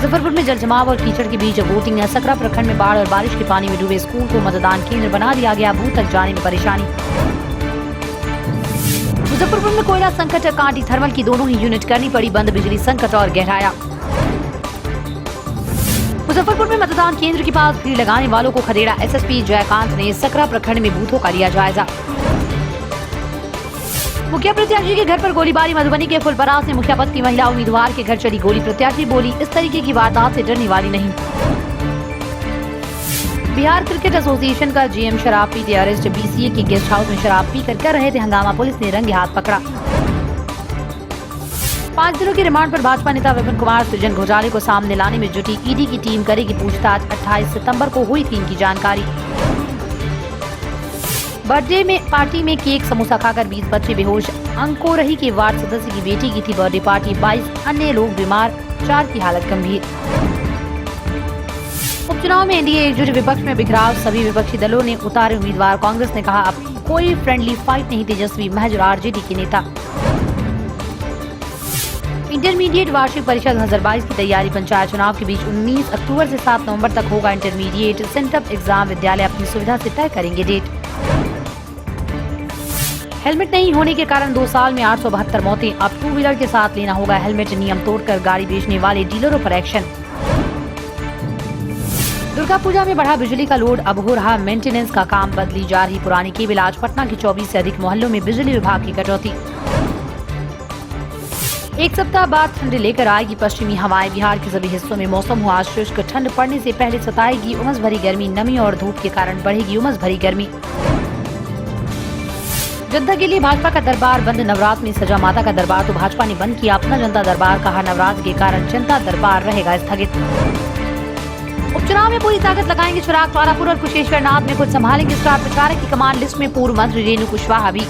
मुजफ्फरपुर में जलजमाव और कीचड़ के बीच वोटिंग। सकरा प्रखंड में बाढ़ और बारिश के पानी में डूबे स्कूल को मतदान केंद्र बना दिया गया, बूथ तक जाने में परेशानी। मुजफ्फरपुर में कोयला संकट, कांटी थर्मल की दोनों ही यूनिट करनी पड़ी बंद, बिजली संकट और गहराया। मुजफ्फरपुर में मतदान केंद्र के पास भीड़ लगाने वालों को खदेड़ा। एसएसपी जयकांत ने सकरा प्रखंड में बूथों का लिया जायजा। मुखिया प्रत्याशी के घर पर गोलीबारी। मधुबनी के फुलपरास में मुखिया पद की महिला उम्मीदवार के घर चली गोली। प्रत्याशी बोली, इस तरीके की वारदात से डरने वाली नहीं। बिहार क्रिकेट एसोसिएशन का जीएम शराब पीते अरेस्ट। बीसीए के गेस्ट हाउस में शराब पीकर कर रहे थे हंगामा, पुलिस ने रंगे हाथ पकड़ा। 5 दिनों की रिमांड पर भाजपा नेता विपिन कुमार सृजन घोटाले को सामने लाने में जुटी। ईडी की टीम करेगी पूछताछ। 28 सितंबर को हुई थी इनकी जानकारी। बर्थडे में पार्टी में केक समोसा खाकर 20 बच्चे बेहोश। अंकोरही के वार्ड सदस्य की बेटी की थी बर्थडे पार्टी। 22 अन्य लोग बीमार, 4 की हालत गंभीर। उपचुनाव में एनडीए एकजुट, विपक्ष में बिखराव। सभी विपक्षी दलों ने उतारे उम्मीदवार। कांग्रेस ने कहा, अब कोई फ्रेंडली फाइट नहीं। तेजस्वी महज आरजेडी के नेता। इंटरमीडिएट वार्षिक परीक्षा 2022 की तैयारी। पंचायत चुनाव के बीच 19 अक्टूबर से 7 नवंबर तक होगा इंटरमीडिएट सेंटअप एग्जाम। विद्यालय अपनी सुविधा से तय करेंगे डेट। हेलमेट नहीं होने के कारण 2 साल में 872 मौतें। अब 2 व्हीलर के साथ लेना होगा हेलमेट। नियम तोड़कर गाड़ी बेचने वाले डीलरों पर एक्शन। दुर्गा पूजा में बढ़ा बिजली का लोड, अब हो रहा मेंटेनेंस का काम। बदली जा रही पुरानी केबल। आज पटना के 24 से अधिक मोहल्लों में बिजली विभाग की कटौती। एक सप्ताह बाद ठंड लेकर आएगी पश्चिमी हवाएं। बिहार के सभी हिस्सों में मौसम हुआ शुष्क। ठंड पड़ने से पहले सताएगी उमस भरी गर्मी। नमी और धूप के कारण बढ़ेगी उमस भरी गर्मी। जनता के लिए भाजपा का दरबार बंद। नवरात्र में सजा माता का दरबार तो भाजपा ने बंद किया अपना जनता दरबार। कहा, नवरात्र के कारण जनता दरबार रहेगा स्थगित। उपचुनाव में पूरी ताकत लगाएंगे चिराग। तारापुर और कुशेश्वर नाथ में कुछ संभालेंगे स्टार प्रचारक की कमान। लिस्ट में पूर्व मंत्री रेणु कुशवाहा भी।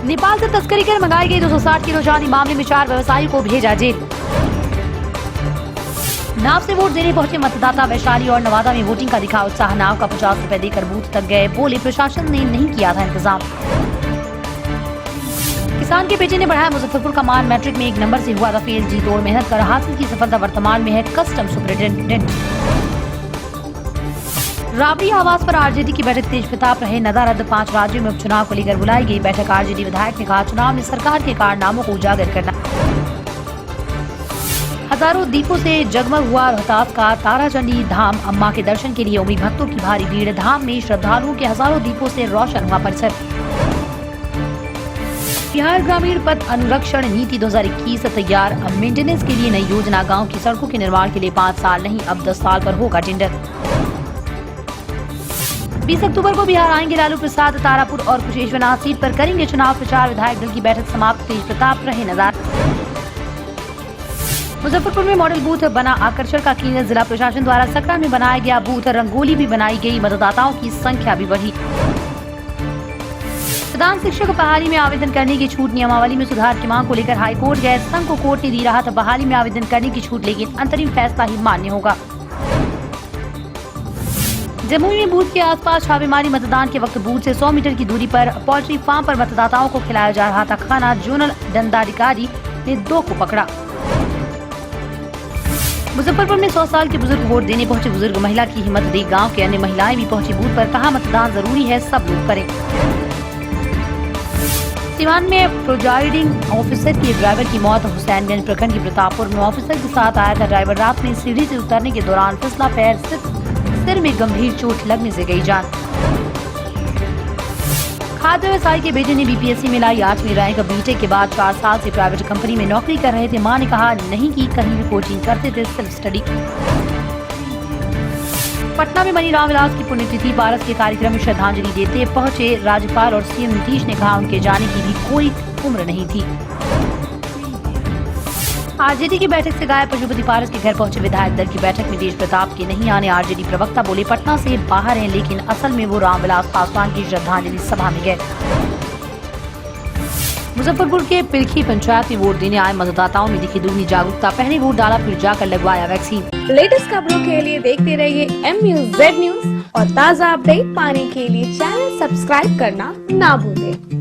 नेपाल से तस्करी कर मंगाई गई 260 किलो चांदी। मामले में 4 व्यवसायियों को भेजा जेल। नाव से वोट देने पहुंचे मतदाता। वैशाली और नवादा में वोटिंग का दिखा उत्साह। नाव का 50 रुपए देकर बूथ तक गए। बोले, प्रशासन ने नहीं किया था इंतजाम। किसान के बेटे ने बढ़ाया मुजफ्फरपुर का मान। मैट्रिक में 1 नंबर से हुआ था फेल। जी तोड़ मेहनत कर हासिल की सफलता। वर्तमान में है कस्टम सुपरिटेंडेंट। राबड़ी आवास पर आरजेडी की बैठक तेज प्रताप रहे। नदारद 5 राज्यों में उपचुनाव को लेकर बुलाई गई बैठक। आरजेडी विधायक ने कहा, चुनाव में सरकार के कारनामों को उजागर करना। हजारों दीपों से जगमग हुआ रोहतास का ताराचंडी धाम। अम्मा के दर्शन के लिए उमड़ी भक्तों की भारी भीड़। धाम में श्रद्धालुओं के हजारों दीपों से रोशन हुआ परिसर। बिहार ग्रामीण पथ अनुरक्षण नीति 2021 तैयार। अब मेंटेनेंस के लिए नई योजना। गांव की सड़कों के निर्माण के लिए 5 साल नहीं, अब 10 साल पर होगा टेंडर। 20 अक्टूबर को बिहार आएंगे लालू प्रसाद। तारापुर और कुशेश्वरनाथ सीट पर करेंगे चुनाव प्रचार। विधायक दल की बैठक समाप्त। तेज प्रताप रहे नजर। मुजफ्फरपुर में मॉडल बूथ बना आकर्षण का केंद्र। जिला प्रशासन द्वारा सकरा में बनाया गया बूथ। रंगोली भी बनाई गई। मतदाताओं की संख्या भी बढ़ी। प्रधान शिक्षक को बहाली में आवेदन करने की छूट। नियमावली में सुधार की मांग को लेकर हाईकोर्ट गए। संघ को कोर्ट ने दी राहत। बहाली में आवेदन करने की छूट, लेकिन अंतरिम फैसला ही मान्य होगा। जमुई में बूथ के आसपास छापेमारी। मतदान के वक्त बूथ से 100 मीटर की दूरी पर पोल्ट्री फार्म पर मतदाताओं को खिलाया जा रहा था खाना। जोनल दंडाधिकारी ने 2 को पकड़ा। मुजफ्फरपुर में 100 साल के बुजुर्ग वोट देने पहुंचे। बुजुर्ग महिला की हिम्मत देख गांव के अन्य महिलाएं भी पहुंची बूथ पर। कहा, मतदान जरूरी है, सब लोग करें। सिवान में प्रोजाइडिंग ऑफिसर की ड्राइवर की मौत। हुसैनगंज प्रखंड के प्रतापपुर में ऑफिसर के साथ आया था ड्राइवर। रात में सीढ़ी से उतरने के दौरान फिसला पैर। सिर में गंभीर चोट लगने से गई जान। खाद्य व्यवसायी के बेटे ने बीपीएससी में लाई 8वीं रैंक। बीटेक के बाद 4 साल से प्राइवेट कंपनी में नौकरी कर रहे थे। मां ने कहा, नहीं की कहीं भी कोचिंग, करते थे सिर्फ स्टडी। पटना में बनी रामविलास की पुण्यतिथि। पारस के कार्यक्रम में श्रद्धांजलि देते पहुंचे राज्यपाल और सीएम नीतीश ने कहा, उनके जाने की भी कोई उम्र नहीं थी। आरजेडी की बैठक से गायब। पशुपति पारस के घर पहुंचे विधायक दल की बैठक में तेज प्रताप के नहीं आने। आरजेडी प्रवक्ता बोले, पटना से बाहर हैं, लेकिन असल में वो रामविलास पासवान की श्रद्धांजलि सभा में गए। मुजफ्फरपुर के पिलखी पंचायत में वोट देने आए मतदाताओं में दिखी दुगनी जागरूकता। पहले वोट डाला, फिर जाकर लगवाया वैक्सीन। लेटेस्ट खबरों के लिए देखते रहिए MUZ न्यूज और ताज़ा अपडेट पाने के लिए चैनल सब्सक्राइब करना ना भूलें।